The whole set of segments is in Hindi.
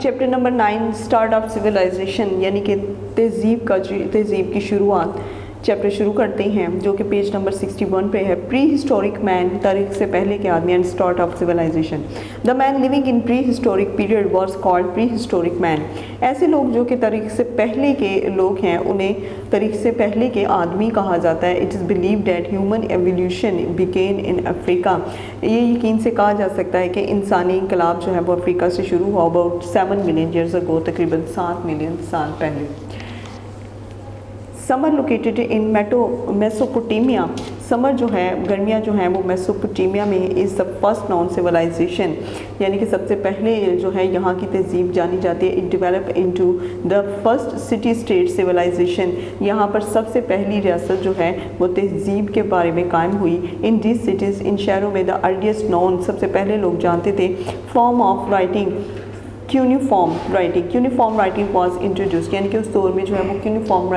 Chapter number 9 start of civilization यानी कि तहजीब की शुरुआत चैप्टर शुरू करते हैं जो कि पेज नंबर 61 पे है। प्री हिस्टोरिक मैन, तारीख से पहले के आदमी, and start of civilization. The man living in pre historic period was called pre historic man. ऐसे लोग जो कि तारीख से पहले के लोग हैं उन्हें तारीख से पहले के आदमी कहा जाता है। It is believe that human evolution began in Africa. ये यकीन से कहा जा सकता है कि इंसानी इंकलाब जो है वो अफ्रीका से शुरू हुआ अबाउट 7 मिलियन ईयर्स अगो, तकरीबन 7 मिलियन साल पहले। Sumer located in Mesopotamia. Sumer जो है, गर्मियाँ जो हैं वो मेसोपोटामिया में is the first known civilization, यानी कि सबसे पहले जो है यहाँ की तहजीब जानी जाती है। It develop into the first city state civilization. यहाँ पर सबसे पहली रियासत जो है वो तहजीब के बारे में कायम हुई। इन दिस सिटीज़, इन शहरों में द अर्लीस्ट नॉन, सबसे पहले लोग जानते the form of writing cuneiform writing was introduced, यानी कि उस दौर में जो है वो क्यूनिफॉर्म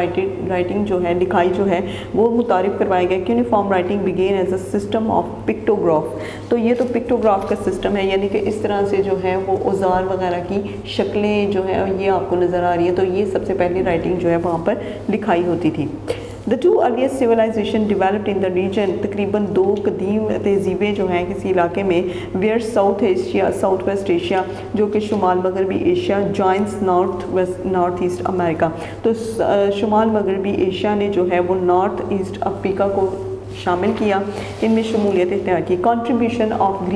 राइटिंग जो है, लिखाई जो है वो मुतारिफ करवाया गया। Cuneiform writing began as a system of pictograph. तो ये तो पिक्टोग्राफ का सिस्टम है, यानी कि इस तरह से जो है वो औजार वगैरह की शक्लें जो है ये आपको नज़र आ रही है। तो ये सबसे पहली राइटिंग जो है वहाँ पर लिखाई होती थी। The two earliest civilization developed in the region. तकरीबन 2 कदीम तहजीबें जो हैं किसी इलाके में, वेयर साउथ वेस्ट एशिया जो कि शुमाल मगरबी Asia, joins north east America. तो शुमाल मगरबी एशिया ने जो है वो नॉर्थ ईस्ट अफ्रीका को शामिल किया, इनमें शमूलियत इख्तियार की। Contribution of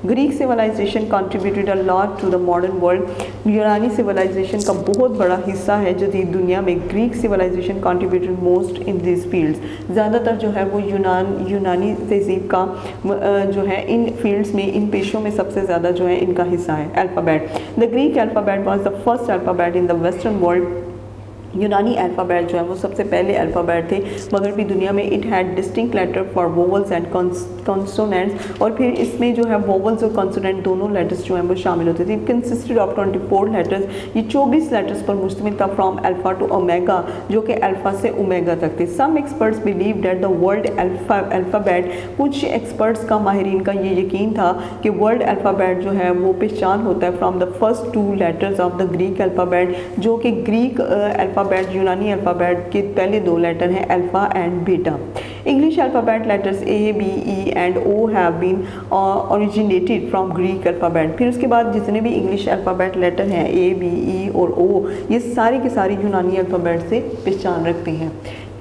Greek civilization contributed a lot to the modern world. यूनानी सिविलाइजेशन का बहुत बड़ा हिस्सा है जदीद दुनिया में। Greek civilization contributed most in this fields. ज़्यादातर जो है वो यूनानी तहजीब का जो है इन फील्ड्स में, इन पेशों में सबसे ज़्यादा जो है इनका हिस्सा है। Alphabet, the Greek alphabet was the first alphabet in the western world. यूनानी अल्फ़ाबेट जो है वो सबसे पहले अल्फ़ाबेट थे मगरबी दुनिया में। It had distinct letter for vowels and consonants, और फिर इसमें जो है वोवल्स और कॉन्सोनेंट दोनों लेटर्स जो हैं वो शामिल होते थे। It consisted of 24 letters. ये 24 लेटर्स पर मुश्तमिल था, फ्रॉम अल्फ़ा टू ओमेगा, जो कि अल्फ़ा से ओमेगा तक थे। Some experts believe that the world alphabet, कुछ एक्सपर्ट्स का, माहिरीन का ये यकीन था कि वर्ल्ड अल्फ़ाबेट जो है वो पहचान होता है from the first 2 letters of the Greek alphabet, जो कि ग्रीक यूनानी अल्फ़ाबेट के पहले 2 लेटर हैं alpha and beta. English alphabet letters A, B, E and O have been originated from Greek alphabet. फिर उसके बाद जितने भी इंग्लिश अल्फ़ाबेट लेटर हैं ए, बी, ई और ओ, ये सारी की सारी यूनानी अल्फ़ाबेट से पहचान रखते हैं।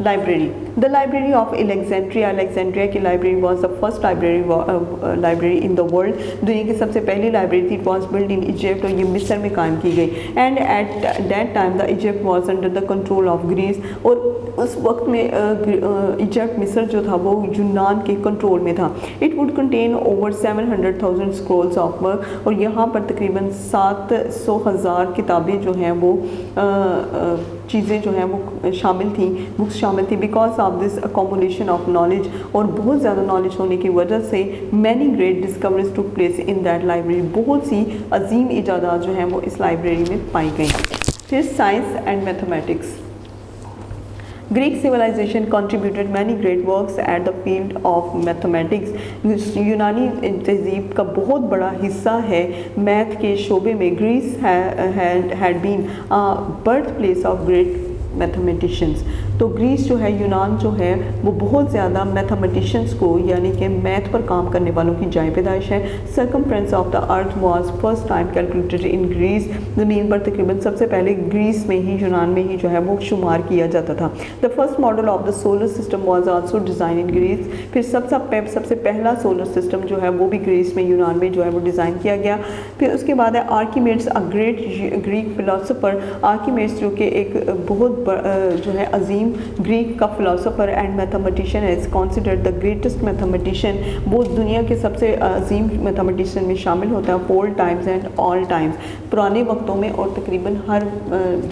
Library, the library of Alexandria की library was the first library in the world. दुनिया की सबसे पहली लाइब्रेरी थी। It was build in Egypt, और ये मिस्र में कायम की गई। And at that time the Egypt was under the control of Greece, और उस वक्त में इजिप्ट, मिस्र जो था वो यूनान के कंट्रोल में था। It would contain over 700,000 Scrolls of work, और यहाँ पर तकरीबन 700,000 किताबें जो हैं वो चीज़ें जो हैं वो शामिल थी, बुक्स शामिल थी। Because of this accommodation of knowledge, और बहुत ज़्यादा नॉलेज होने की वजह से many great discoveries took place in that library. बहुत सी अजीम इजादात जो हैं वो इस लाइब्रेरी में पाई गई। फिर science and mathematics. Greek civilization contributed many great works at the field of mathematics। यूनानी तहजीब का बहुत बड़ा हिस्सा है मैथ के शोबे में। Greece had been a birthplace of great mathematicians. तो ग्रीस जो है, यूनान जो है वो बहुत ज़्यादा मैथमेटिशियंस को, यानी कि मैथ पर काम करने वालों की जाए पैदाइश है। Circumference of the earth was first time calculated in Greece. ज़मीन पर तकरीबन सबसे पहले ग्रीस में ही, यूनान में ही जो है वो शुमार किया जाता था। The first model of the solar system was also design in Greece. फिर सबसे पहला सोलर सिस्टम जो है वो भी ग्रीस में, यूनान में जो है वो डिज़ाइन किया गया। फिर उसके बाद है आर्कीमेड्स, अ ग्रेट ग्रीक फिलोसोफर। आर्कीमेड्स जो कि एक बहुत जो है अजीम ग्रीक का फिलोसोफर एंड मैथमेटिशियन है, is considered the greatest mathematician. वो दुनिया के सबसे अजीम मैथमेटिशियन में शामिल होता है। All times and all times, पुराने वक्तों में और तकरीबन हर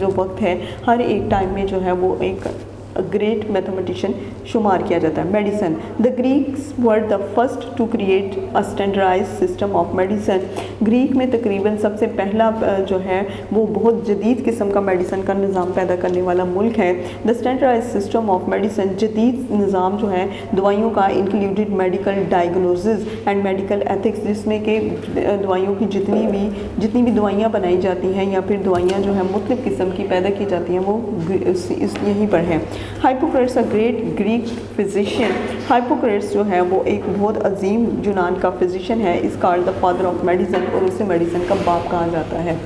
जो वक्त है, हर एक टाइम में जो है वो एक ग्रेट मैथमेटिशियन शुमार किया जाता है। Medicine, the Greeks were the first to create a standardize system of medicine. Greek में तकरीबन सबसे पहला जो है वो बहुत जदीद किस्म का मेडिसन का निज़ाम पैदा करने वाला मुल्क है। The standardize system of medicine, जदीद निज़ाम जो है दवाइयों का, included medical diagnosis and medical ethics, जिसमें कि दवाइयों की जितनी भी दवाइयाँ बनाई जाती हैं या फिर दवाइयाँ जो है मुख्तलिफ़ किस्म की पैदा की जाती हैं वो यहीं पर है। हाइपोक्रेट्स अ ग्रेट ग्रीक फिजिशियन, हाइपोक्रेट्स जो है वो एक बहुत अजीम यूनान का फिजिशियन है, इस called the father of medicine, और उसे मेडिसिन का बाप कहा जाता है।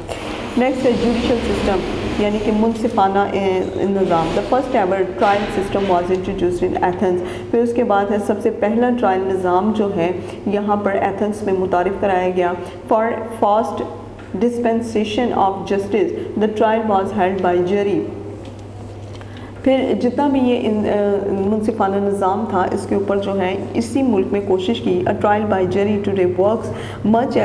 नेक्स्ट है जुडिशल सिस्टम, यानी कि मुनसिफाना निज़ाम। The first ever trial system was introduced in Athens. फिर उसके बाद है सबसे पहला ट्रायल निज़ाम जो है यहाँ पर एथेंस में मुतारिफ़ कराया गया। For fast dispensation of justice the trial was held by jury. फिर जितना भी ये मुनसिफाना निज़ाम था इसके ऊपर जो है इसी मुल्क में कोशिश की। A trial by jury today works much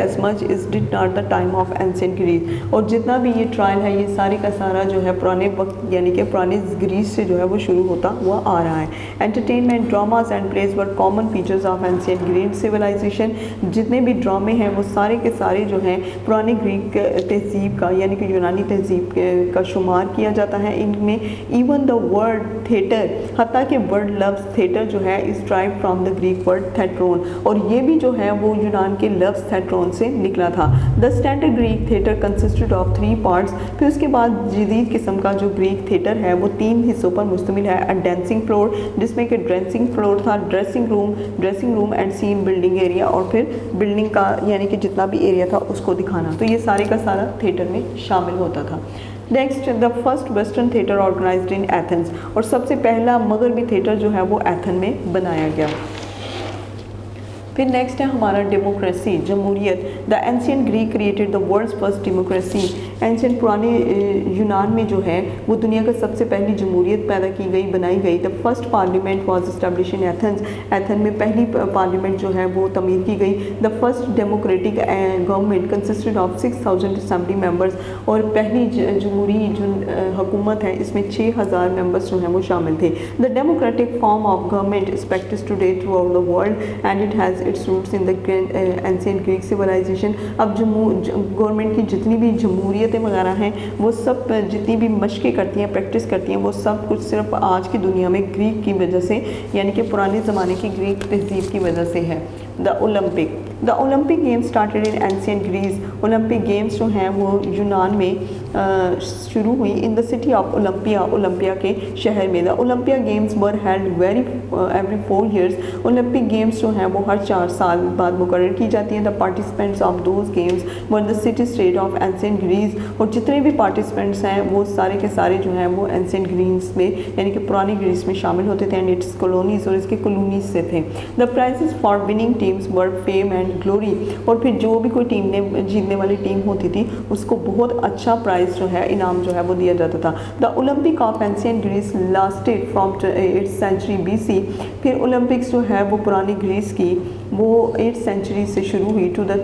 is did not the time of ancient Greece. और जितना भी ये ट्रायल है ये सारे का सारा जो है पुराने वक्त यानी कि पुराने ग्रीस से जो है वो शुरू होता हुआ आ रहा है। Entertainment, dramas and plays were common features of ancient Greek civilization. जितने भी ड्रामे हैं वो सारे के सारे जो हैं पुरानी ग्रीक तहजीब का यानी कि यूनानी तहजीब का शुमार किया जाता है इनमें। इवन द वर्ड थिएटर, हत्ता कि वर्ड लफ्ज़ थिएटर जो है is derive from the Greek word theatron, और ये भी जो है वो यूनान के लफ्ज़ थेट्रोन से निकला था। The standard Greek theatre consisted of 3 parts. फिर उसके बाद जदीद किस्म का जो ग्रीक थिएटर है वो 3 हिस्सों पर मुश्तमिल है। अ डांसिंग फ्लोर, जिसमें कि ड्रेसिंग फ्लोर था, dressing room and scene building area, और फिर बिल्डिंग का यानी कि जितना भी एरिया था उसको दिखाना। तो ये सारे का सारा थिएटर में शामिल होता था। Next, the first western theatre organised in Athens, और सबसे पहला मगरबी थिएटर जो है वो एथन में बनाया गया। फिर नेक्स्ट है हमारा डेमोक्रेसी, जमहूरियत। The ancient Greek created the world's first democracy. Ancient पुराने यूनान में जो है वो दुनिया का सबसे पहली जमहूरियत पैदा की गई, बनाई गई। The first parliament was establish in Athens. Ethan में पहली पार्लियामेंट जो है वो तमीर की गई। The first democratic government consisted of 6000 assembly members, और पहली जमहूरी जो हुकूमत है इसमें 6000 मेंबर्स जो हैं वो शामिल थे। The democratic form of government is practised today throughout the world and it has its roots in the ancient Greek civilization. अब गवर्नमेंट की जितनी भी जमहूरियतें वगैरह हैं वो सब जितनी भी मशक़ें करती हैं, प्रैक्टिस करती हैं, वो सब कुछ सिर्फ आज की दुनिया में ग्रीक की वजह से यानी कि पुराने ज़माने की ग्रीक तहजीब की वजह से है। The Olympic games started in ancient Greece. Olympic games जो हैं वो यूनान में शुरू हुई in the city of Olympia के शहर में। The Olympia games were held every 4 years। Olympic games जो हैं वो हर 4 साल बाद मुकर्रर की जाती हैं। The participants of those games were the city state of ancient Greece, और जितने भी पार्टिसिपेंट्स हैं वो सारे के सारे जो हैं वो एंशिएंट ग्रीस में यानी कि पुरानी ग्रीस में शामिल होते थे एंड इट्स कॉलोनीज, और इसके कॉलोनीज से थे। The prizes for winning teams were fame and glory, और फिर जो भी कोई टीम ने जीतने वाली टीम होती थी उसको बहुत अच्छा प्राइज़ जो है इनाम जो है वो दिया जाता था। The Olympic of ancient Greece lasted from 8th century BC। फिर ओलंपिक्स जो है वो पुरानी ग्रीस की वो 8th century से शुरू हुई to the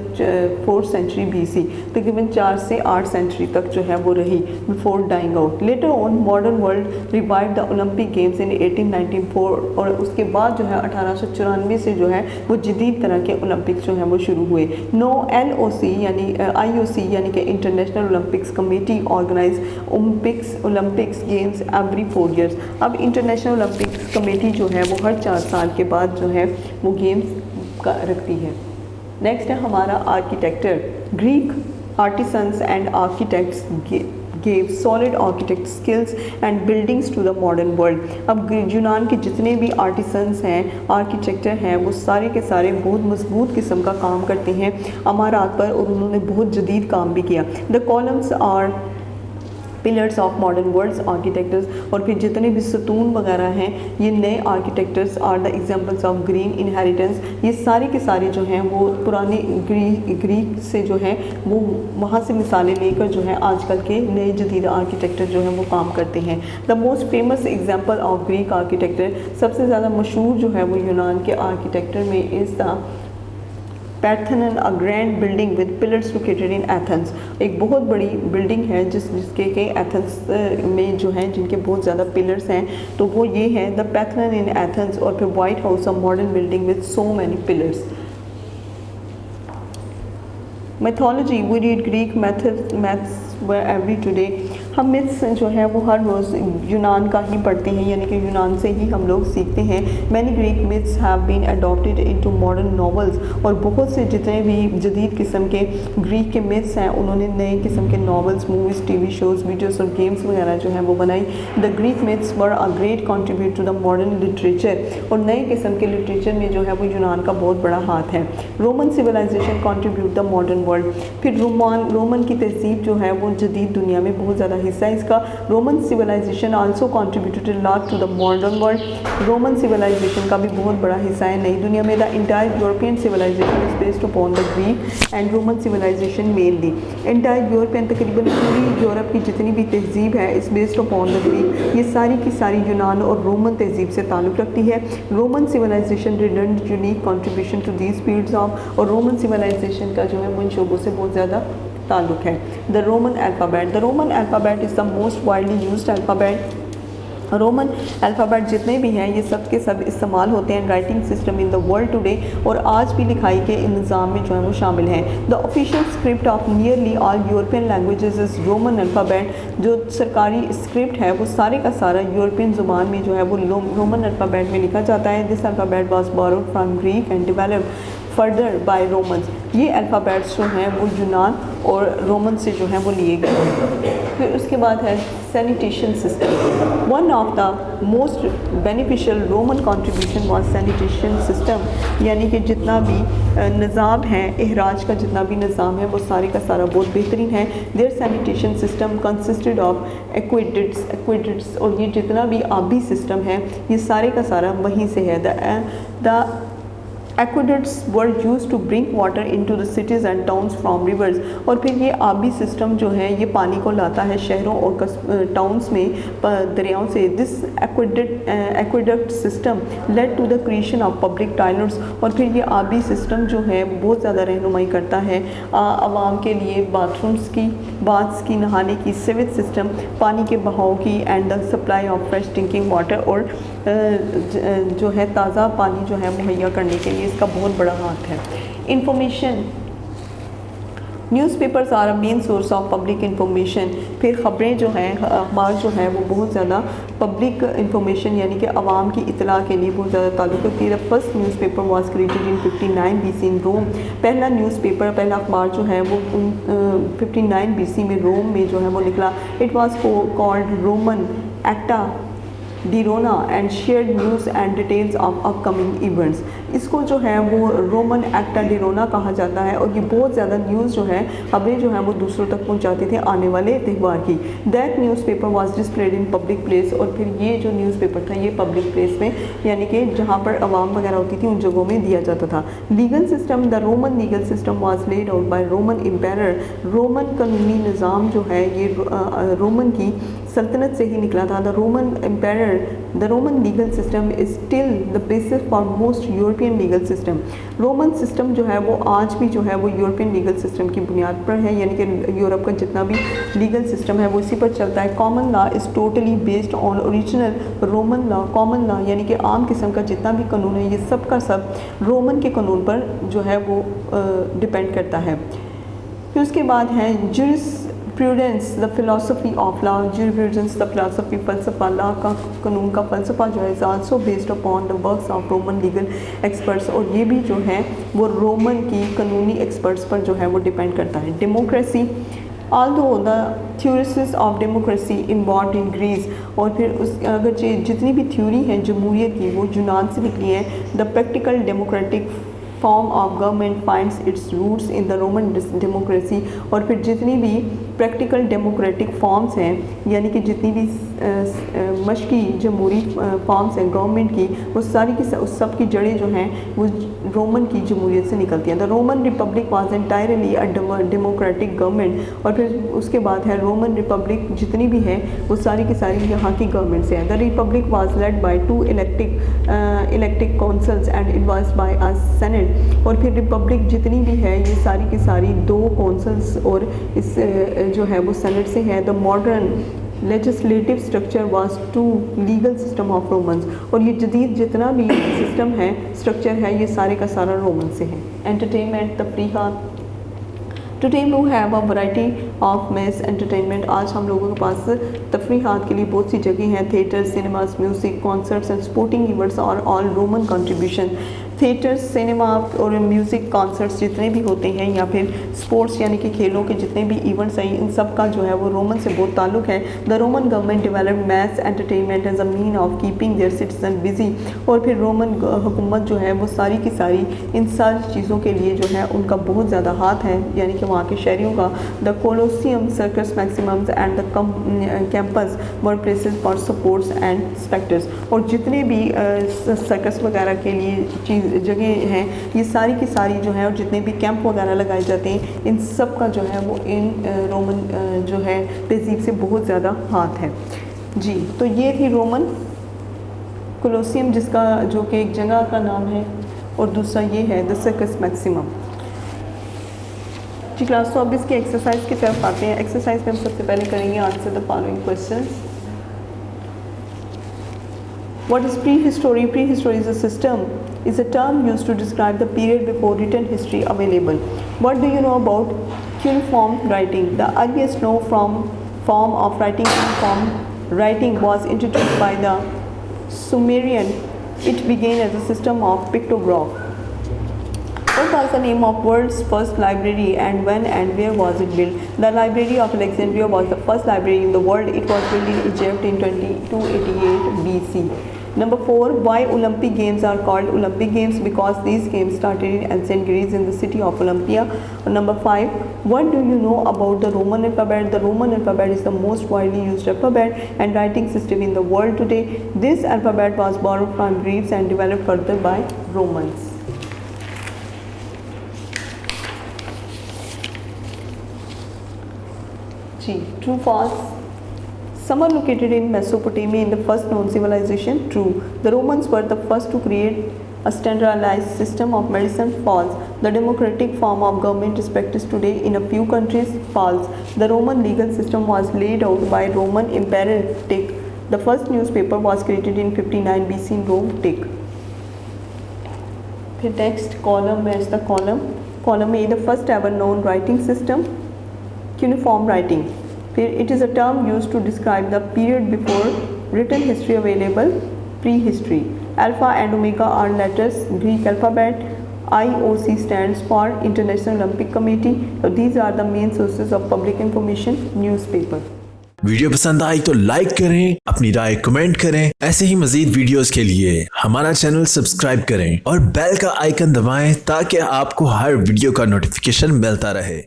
4th century BC, तकरीबन 4 से 8 सेंचुरी तक जो है वो रही before dying out. Later on modern world revive the Olympic games in 1894, और उसके बाद जो है 1894 से जो है वो जदीद तरह के ओलंपिक्स जो हैं वो शुरू हुए। LOC यानी IOC यानी कि international Olympics committee organize Olympics games every 4 years। अब इंटरनेशनल ओलंपिक्स कमेटी जो है वो हर 4 साल के बाद जो है वो गेम्स रखती है। नेक्स्ट है हमारा architecture. Greek artisans and architects gave solid architect skills and buildings to the modern world। अब यूनान के जितने भी आर्टिसंस हैं, आर्किटेक्चर हैं, वो सारे के सारे बहुत मजबूत किस्म का काम करते हैं इमारत पर, और उन्होंने बहुत जदीद काम भी किया। The columns are pillars of modern world's architectures, और फिर जितने भी सतून वगैरह हैं ये नए architectures are the examples of green inheritance. ये सारे के सारे जो हैं वो पुराने ग्रीक से जो है वो वहाँ से मिसालें लेकर जो है आजकल के नए जदीद आर्किटेक्चर जो हैं वो काम करते हैं। The most famous example of Greek architecture, सबसे ज़्यादा मशहूर जो है वो यूनान के आर्किटेक्चर में is the Parthenon a grand building with pillars located in Athens, एक बहुत बड़ी बिल्डिंग है जिसके के एथेंस में जो है जिनके बहुत ज़्यादा पिलर्स हैं, तो वो ये है द पैर्थनन इन एथेंस। और फिर White House, a modern building with so many pillars. Mythology, we read Greek myths every today. हम मिथ्स जो है वो हर रोज़ यूनान का ही पढ़ते हैं, यानी कि यूनान से ही हम लोग सीखते हैं। Many Greek myths have been adopted into modern novels, और बहुत से जितने भी जदीद किस्म के ग्रीक के मिथ्स हैं उन्होंने नए किस्म के novels, movies, TV shows, videos और गेम्स वगैरह जो है वो बनाई। The Greek myths were a great contribute to the modern literature, और नए किस्म के लिटरेचर में जो है वो यूनान का बहुत बड़ा हाथ है। Roman civilization contribute the modern world, फिर रोमन की तहजीब जो है वो जदीद दुनिया में बहुत ज़्यादा हिस्सा है इसका। Roman civilization also contributed lot to the modern world, Roman civilization का भी बहुत बड़ा हिस्सा है नई दुनिया में। The entire European civilization is based upon the Greek and Roman civilization mainly. Entire European, तकरीबन पूरी यूरोप की जितनी भी तहजीब है इस बेस्ड अपॉन द ग्रीक, ये सारी की सारी यूनान और रोमन तहजीब से ताल्लुक़ रखती है। Roman civilization rendered unique contribution to these fields of, और रोमन सिविलाइजेशन का जो है वो इन शोबों से बहुत ज़्यादा ताल्लुक़ है। The Roman alphabet, the Roman alphabet is the most widely used alphabet. Roman alphabet जितने भी हैं ये सब के सब इस्तेमाल होते हैं writing system in the world today, और आज भी लिखाई के निज़ाम में जो है वो शामिल हैं। The official script of nearly all European languages is Roman alphabet, जो सरकारी स्क्रिप्ट है वो सारे का सारा यूरोपियन ज़ुबान में जो है वो रोमन अल्फ़ाबेट में लिखा जाता है। This alphabet was borrowed from Greek and developed further bye Romans, ये अल्फ़ाबेट्स जो हैं वो यूनान और रोमन से जो हैं वो लिए गए। फिर उसके बाद है sanitation system. One of the most beneficial Roman contribution was sanitation system, यानी कि जितना भी निज़ाम है, एहराज का जितना भी निज़ाम है वो सारे का सारा बहुत बेहतरीन है। Their sanitation system consisted of aqueducts, और ये जितना भी आबी सिस्टम है ये सारे का सारा वहीं से है। The Aqueducts were used to bring water into the cities and towns from rivers, और फिर ये आबी सिस्टम जो है ये पानी को लाता है शहरों और टाउन्स में दरियाओं से। This aqueduct system led to the creation of public toilets, और फिर ये आबी सिस्टम जो है बहुत ज़्यादा रहनुमाई करता है आवाम के लिए बाथरूम्स की, बाथ्स की, नहाने की, सिवेज सिस्टम, पानी के बहाव की, and the supply of fresh drinking water, और जो है ताज़ा पानी जो है मुहैया करने के लिए इसका बहुत बड़ा हाथ है। Information, newspapers are a main source of public information, फिर ख़बरें जो हैं, अखबार जो है वो बहुत ज़्यादा पब्लिक इंफॉर्मेशन यानी कि आवाम की इतला के लिए बहुत ज़्यादा ताल्लुक़ रखती है। First newspaper was created in 59 BC इन रोम, पहला न्यूज़पेपर, पहला अखबार जो है वो 59 BC में रोम में जो है वो निकला। It was called Roman Acta Diurna and shared news and details of upcoming events, इसको जो है वो रोमन एक्टा डिरोना कहा जाता है, और ये बहुत ज़्यादा न्यूज़ जो है खबरें जो हैं वो दूसरों तक पहुंचाते थे आने वाले त्यौहार की। That newspaper was displayed in public place, और फिर ये जो न्यूज़पेपर था ये पब्लिक प्लेस में यानी कि जहाँ पर आवाम वगैरह होती थी उन जगहों में दिया जाता था। Legal system, the Roman legal system was laid out by Roman empire, Roman कानूनी निज़ाम जो है ये रोमन की सल्तनत से ही निकला था। The Roman empire, the Roman legal system is still the basis for most European legal system, Roman system जो है वो आज भी जो है वो यूरोपियन लीगल सिस्टम की बुनियाद पर है, यानी कि यूरोप का जितना भी लीगल सिस्टम है वो इसी पर चलता है। Common law is totally based on original Roman law, common law यानी कि आम किस्म का जितना भी कानून है ये सब का सब रोमन के कानून पर जो है वो डिपेंड करता है। फिर उसके बाद है jurisprudence, the philosophy of law, jurisprudence the philosophy, फ़लसफ़ा, लॉ का कानून का फ़लसफ़ा जो है is also based upon the works of Roman legal experts, और ये भी जो है वो रोमन की कानूनी एक्सपर्ट्स पर जो है वो डिपेंड करता है। Democracy, although the theories of democracy involved in Greece, और फिर उस अगर जितनी भी थ्योरी हैं जमहूरियत की वो यूनान से निकली है। The practical democratic form of government finds its roots in the Roman democracy, और फिर जितनी भी प्रैक्टिकल डेमोक्रेटिक फॉर्म्स हैं यानी कि जितनी भी मशकी जमहूरी फॉर्म्स हैं गवर्नमेंट की, वो सारी की उस सब की जड़ें जो हैं वो रोमन की जमहूरियत से निकलती हैं। The Roman Republic was entirely a democratic government, और फिर उसके बाद है रोमन रिपब्लिक जितनी भी है वो सारी की सारी यहाँ की गवर्नमेंट से है। The Republic was led by 2 elected councils and it was by a senate, और फिर रिपब्लिक जितनी भी है ये सारी की सारी 2 कौंसल्स और इस जो है वो सेनेट से है। The modern legislative structure was to legal system of Romans, और ये जदीद जितना भी सिस्टम है स्ट्रक्चर है ये सारे का सारा रोमन से है। एंटरटेनमेंट तफरीहात, today we have a variety of mass entertainment, आज हम लोगों के पास तफरीहात के लिए बहुत सी जगह हैं। Theatre, cinemas, music, concerts and sporting events और all Roman contribution. Theatres, cinema और म्यूज़िक कॉन्सर्ट्स जितने भी होते हैं या फिर स्पोर्ट्स यानी कि खेलों के जितने भी इवेंट्स हैं इन सब का जो है वो रोमन से बहुत ताल्लुक़ है। The Roman government developed mass entertainment as a mean of keeping their citizen busy, और फिर रोमन हुकूमत जो है वो सारी की सारी इन सारी चीज़ों के लिए जो है उनका बहुत ज़्यादा हाथ है, यानी कि वहाँ के शहरियों का। The Colosseum, circus maximums and the campus were places for supports and spectres, और जितने भी सर्कस वगैरह के लिए जगह हैं ये सारी की सारी जो है, और जितने भी कैंप वगैरह लगाए जाते हैं इन सब का जो है वो इन रोमन जो है तहजीब से बहुत ज़्यादा हाथ है जी। तो ये थी रोमन कोलोसियम जिसका जो कि एक जगह का नाम है, और दूसरा ये है द सर्कस मैक्सिमम जी। क्लास तो अब इसकी एक्सरसाइज की तरफ आते हैं। एक्सरसाइज में हम सबसे पहले करेंगे answer the following questions. What is prehistory? Prehistory is a term used to describe the period before written history available. What do you know about cuneiform writing? The earliest known form of writing, cuneiform writing, was introduced by the Sumerian. It began as a system of pictograph. What was the name of world's first library and when and where was it built? The Library of Alexandria was the first library in the world. It was built in Egypt in 288 BC. Number 4, why Olympic Games are called Olympic Games? Because these games started in ancient Greece in the city of Olympia. Number 5, what do you know about the Roman alphabet? The Roman alphabet is the most widely used alphabet and writing system in the world today. This alphabet was borrowed from Greeks and developed further by Romans. G. True, false. Some are located in Mesopotamia in the first known civilization. True. The Romans were the first to create a standardized system of medicine. False. The democratic form of government is practiced today in a few countries. False. The Roman legal system was laid out by Roman Emperor Tick. The first newspaper was created in 59 BC in Rome. Tick. The next column is the column A, the first ever known writing system, cuneiform writing. It is a term used to describe the period before written history available, prehistory. Alpha and Omega are letters, Greek alphabet. IOC stands for International Olympic Committee. So these are the main sources of public information, newspaper. Video पसंद आई तो लाइक करें, अपनी राय कमेंट करें। ऐसे ही मजीद वीडियोस के लिए हमारा चैनल सब्सक्राइब करें और बेल का आइकन दबाएं ताकि आपको हर वीडियो का नोटिफिकेशन मिलता रहे।